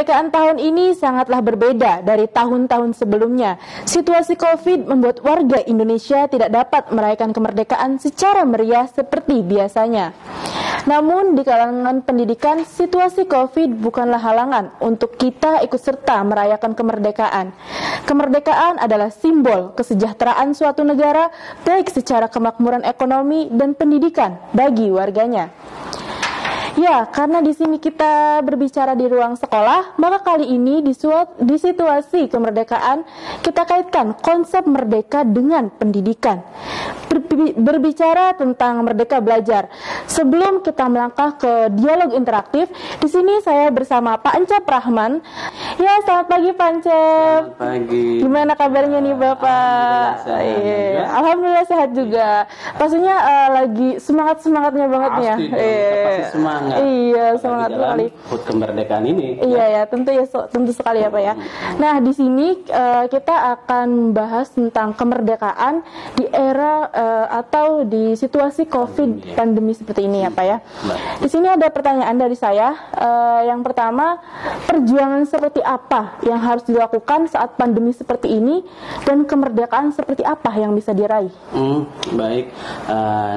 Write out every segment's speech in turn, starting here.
Kemerdekaan tahun ini sangatlah berbeda dari tahun-tahun sebelumnya. Situasi COVID membuat warga Indonesia tidak dapat merayakan kemerdekaan secara meriah seperti biasanya. Namun di kalangan pendidikan, situasi COVID bukanlah halangan untuk kita ikut serta merayakan kemerdekaan. Kemerdekaan adalah simbol kesejahteraan suatu negara, baik secara kemakmuran ekonomi dan pendidikan bagi warganya. Ya, karena di sini kita berbicara di ruang sekolah, maka kali ini di situasi kemerdekaan kita kaitkan konsep merdeka dengan pendidikan. Berbicara tentang merdeka belajar. Sebelum kita melangkah ke dialog interaktif, di sini saya bersama Pak Encep Rahman. Ya, selamat pagi Pak Encep. Selamat pagi. Gimana kabarnya nih Bapak? Alhamdulillah sehat juga. Pastinya lagi semangatnya banget nih ya. Pasti semangat. Iya, semangat sekali. HUT kemerdekaan ini. Iya ya, tentu sekali ya Pak ya. Nah, di sini kita akan bahas tentang kemerdekaan di era atau di situasi COVID pandemi seperti ini ya Pak ya. Di sini ada pertanyaan dari saya. Yang pertama, perjuangan seperti apa yang harus dilakukan saat pandemi seperti ini dan kemerdekaan seperti apa yang bisa diraih? Baik,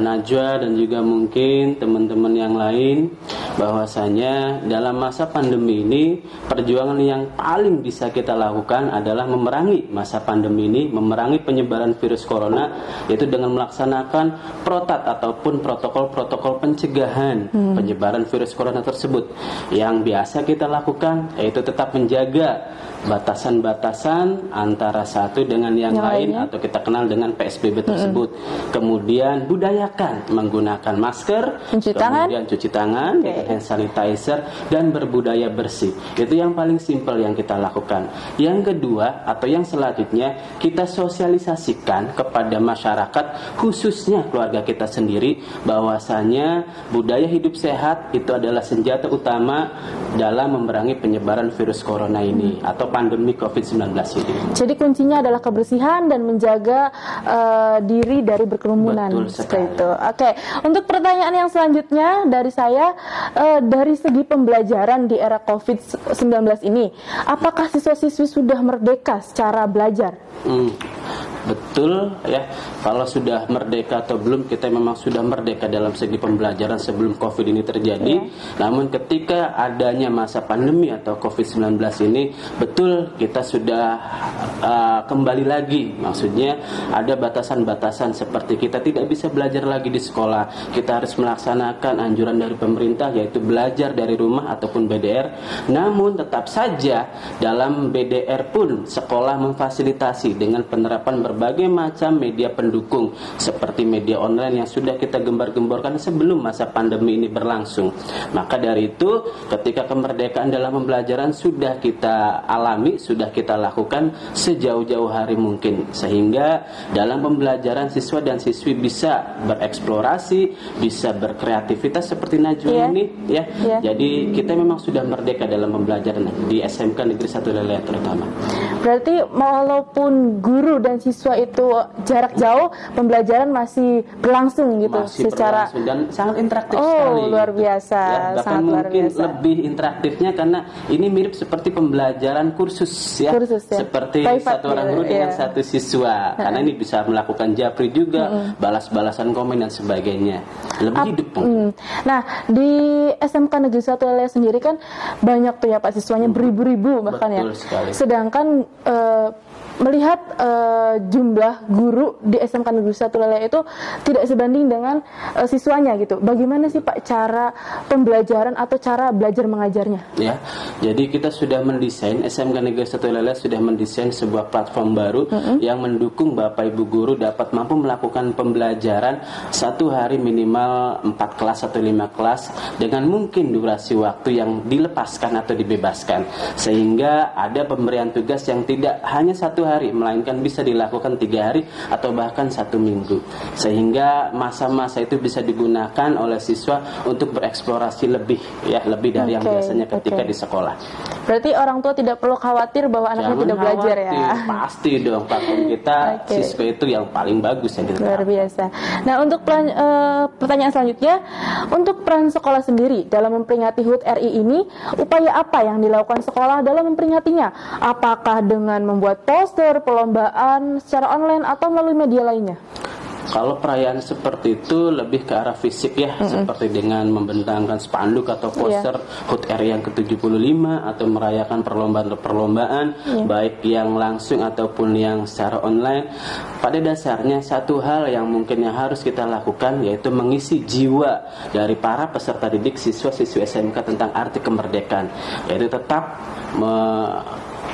Najwa dan juga mungkin teman-teman yang lain, bahwasanya dalam masa pandemi ini perjuangan yang paling bisa kita lakukan adalah memerangi masa pandemi ini, memerangi penyebaran virus corona, yaitu dengan melaksanakan PROTAT ataupun protokol-protokol pencegahan penyebaran virus corona tersebut. Yang biasa kita lakukan yaitu tetap menjaga batasan-batasan antara satu dengan yang lain atau kita kenal dengan PSBB tersebut. Kemudian budayakan menggunakan masker, kemudian cuci tangan, hand sanitizer, dan berbudaya bersih. Itu yang paling simpel yang kita lakukan. Yang kedua atau yang selanjutnya, kita sosialisasikan kepada masyarakat, khususnya keluarga kita sendiri, bahwasanya budaya hidup sehat itu adalah senjata utama dalam memerangi penyebaran virus corona ini atau pandemi COVID-19 ini. Jadi kuncinya adalah kebersihan dan menjaga diri dari berkerumunan. Betul sekali. Itu. Oke, untuk pertanyaan yang selanjutnya dari saya, dari segi pembelajaran di era COVID-19 ini, apakah siswa-siswi sudah merdeka secara belajar? Betul ya, kalau sudah merdeka atau belum, kita memang sudah merdeka dalam segi pembelajaran sebelum COVID ini terjadi. Namun ketika adanya masa pandemi atau COVID-19 ini, betul kita sudah kembali lagi. Maksudnya ada batasan-batasan seperti kita tidak bisa belajar lagi di sekolah. Kita harus melaksanakan anjuran dari pemerintah, yaitu belajar dari rumah ataupun BDR. Namun tetap saja dalam BDR pun sekolah memfasilitasi dengan penerapan berbagai macam media pendukung seperti media online yang sudah kita gembar-gemborkan sebelum masa pandemi ini berlangsung. Maka dari itu, ketika kemerdekaan dalam pembelajaran sudah kita alami, sudah kita lakukan sejauh-jauh hari mungkin, sehingga dalam pembelajaran siswa dan siswi bisa bereksplorasi, bisa berkreativitas seperti Najwa ini ya. Jadi kita memang sudah merdeka dalam pembelajaran di SMK Negeri 1 Lele terutama. Berarti walaupun guru dan siswa itu jarak jauh, pembelajaran masih berlangsung gitu, masih secara berlangsung dan sangat interaktif sekali. Luar biasa, ya, bahkan sangat luar mungkin biasa. lebih interaktifnya karena ini mirip seperti pembelajaran kursus ya. Seperti private, satu orang guru dengan satu siswa. Karena ini bisa melakukan japri juga, balas-balasan komen dan sebagainya. Lebih hidup. Nah, di SMK Negeri 1 Lele sendiri kan banyak tuh ya Pak siswanya, beribu-ribu bahkan. Betul ya. Sekali. Sedangkan melihat jumlah guru di SMK Negeri 1 Lele itu tidak sebanding dengan siswanya gitu. Bagaimana sih Pak cara pembelajaran atau cara belajar mengajarnya? Ya, jadi kita sudah mendesain, SMK Negeri 1 Lele sudah mendesain sebuah platform baru yang mendukung Bapak Ibu guru dapat mampu melakukan pembelajaran satu hari minimal 4 kelas atau 5 kelas dengan mungkin durasi waktu yang dilepaskan atau dibebaskan, sehingga ada pemberian tugas yang tidak hanya satu hari, melainkan bisa dilakukan 3 hari atau bahkan 1 minggu. Sehingga masa-masa itu bisa digunakan oleh siswa untuk bereksplorasi lebih dari yang biasanya ketika di sekolah. Berarti orang tua tidak perlu khawatir bahwa anaknya tidak belajar ya. Pasti dong, platform kita siswa itu yang paling bagus yang kita luar biasa. Nah, untuk pertanyaan selanjutnya, untuk peran sekolah sendiri dalam memperingati HUT RI ini, upaya apa yang dilakukan sekolah dalam memperingatinya? Apakah dengan membuat poster, perlombaan secara online atau melalui media lainnya? Kalau perayaan seperti itu lebih ke arah fisik ya, seperti dengan membentangkan spanduk atau poster HUT RI yang ke-75 atau merayakan perlombaan-perlombaan baik yang langsung ataupun yang secara online. Pada dasarnya satu hal yang mungkin yang harus kita lakukan yaitu mengisi jiwa dari para peserta didik siswa-siswi SMK tentang arti kemerdekaan, yaitu tetap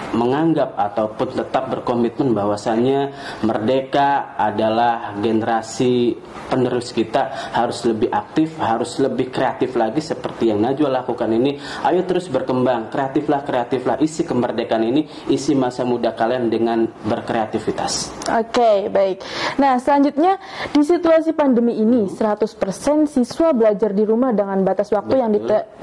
menganggap ataupun tetap berkomitmen bahwasannya merdeka adalah generasi penerus kita, harus lebih aktif, harus lebih kreatif lagi seperti yang Najwa lakukan ini. Ayo terus berkembang, kreatiflah, isi kemerdekaan ini, isi masa muda kalian dengan berkreativitas. Oke, baik. Nah, selanjutnya di situasi pandemi ini 100% siswa belajar di rumah dengan batas waktu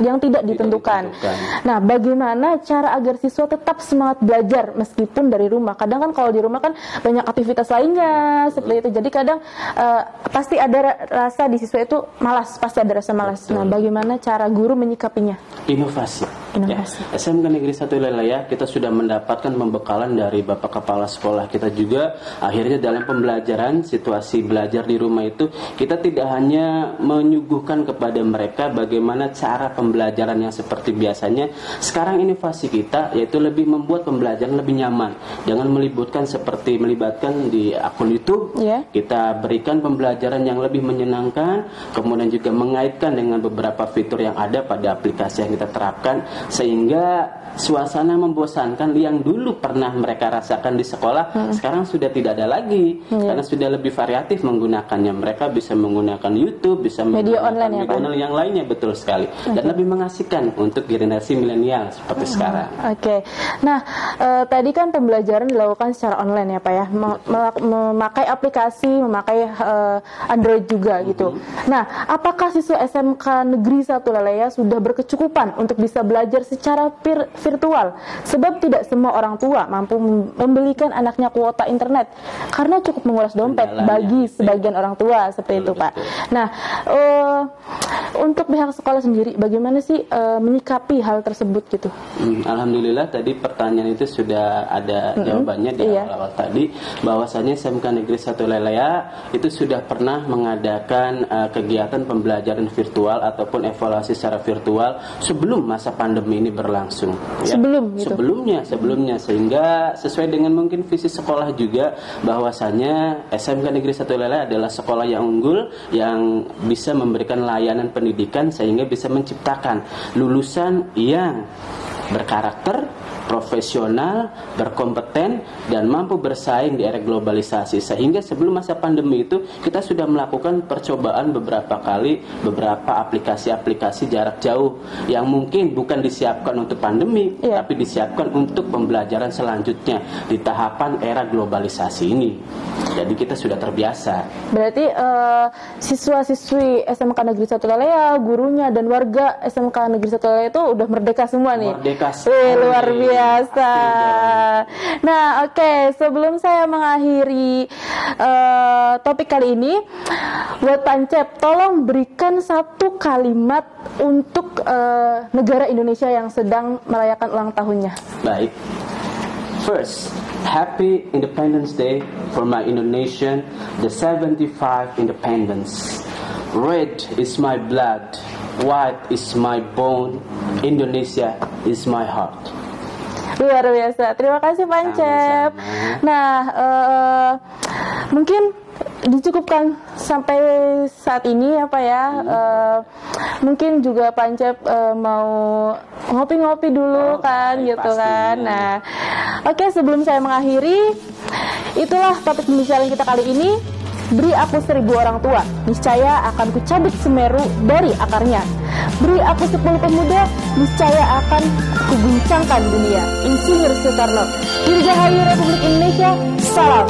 yang tidak ditentukan. Nah, bagaimana cara agar siswa tetap semangat belajar meskipun dari rumah? Kadang kan kalau di rumah kan banyak aktivitas lainnya seperti itu. Jadi kadang pasti ada rasa di siswa itu malas, pasti ada rasa malas. Nah, bagaimana cara guru menyikapinya? Inovasi. Ya, SMK Negeri 1 Lelaya kita sudah mendapatkan pembekalan dari Bapak Kepala Sekolah kita juga. Akhirnya dalam pembelajaran, situasi belajar di rumah itu kita tidak hanya menyuguhkan kepada mereka bagaimana cara pembelajaran yang seperti biasanya. Sekarang inovasi kita yaitu lebih membuat pembelajaran lebih nyaman dengan melibatkan di akun YouTube. Kita berikan pembelajaran yang lebih menyenangkan, kemudian juga mengaitkan dengan beberapa fitur yang ada pada aplikasi yang kita terapkan, sehingga suasana membosankan yang dulu pernah mereka rasakan di sekolah sekarang sudah tidak ada lagi, karena sudah lebih variatif menggunakannya. Mereka bisa menggunakan YouTube, bisa media menggunakan online media online yang lainnya, betul sekali, dan lebih mengasihkan untuk generasi milenial seperti sekarang. Nah, tadi kan pembelajaran dilakukan secara online ya Pak ya, memakai aplikasi, memakai Android juga gitu. Nah, apakah siswa SMK Negeri 1 Lelaya sudah berkecukupan untuk bisa belajar secara virtual? Sebab tidak semua orang tua mampu membelikan anaknya kuota internet karena cukup menguras dompet bagi sebagian orang tua seperti itu Pak. Nah, untuk pihak sekolah sendiri bagaimana sih menyikapi hal tersebut gitu? Alhamdulillah tadi pertanyaan itu sudah ada jawabannya di awal-awal tadi, bahwasanya SMK Negeri 1 Lelaya itu sudah pernah mengadakan kegiatan pembelajaran virtual ataupun evaluasi secara virtual sebelum masa pandemi ini berlangsung. Sebelumnya, sehingga sesuai dengan mungkin visi sekolah juga bahwasanya SMK Negeri 1 Lelaya adalah sekolah yang unggul yang bisa memberikan layanan pendidikan sehingga bisa menciptakan lulusan yang berkarakter, profesional, berkompeten, dan mampu bersaing di era globalisasi. Sehingga sebelum masa pandemi itu kita sudah melakukan percobaan beberapa kali, beberapa aplikasi-aplikasi jarak jauh yang mungkin bukan disiapkan untuk pandemi, tapi disiapkan untuk pembelajaran selanjutnya di tahapan era globalisasi ini. Jadi kita sudah terbiasa. Berarti siswa-siswi SMK Negeri 1 Lelaya, gurunya dan warga SMK Negeri 1 Lelaya itu udah merdeka semua nih. Luar biasa. Nah, sebelum saya mengakhiri topik kali ini, buat Pancep, tolong berikan satu kalimat untuk negara Indonesia yang sedang merayakan ulang tahunnya. Baik. First, Happy Independence Day for my Indonesian, the 75 independence. Red is my blood, white is my bone, Indonesia is my heart. Luar biasa. Terima kasih Pancep. Nah, mungkin dicukupkan sampai saat ini ya Pak ya. Mungkin juga Pancep mau ngopi-ngopi dulu gitu pastinya. Kan. Nah, sebelum saya mengakhiri, itulah topik pembicaraan kita kali ini. Beri aku 1000 orang tua, niscaya akan kucabut Semeru dari akarnya. Beri aku 10 pemuda, niscaya akan kuguncangkan dunia. Insinyur Soekarno. Dirgahayu Republik Indonesia. Salam.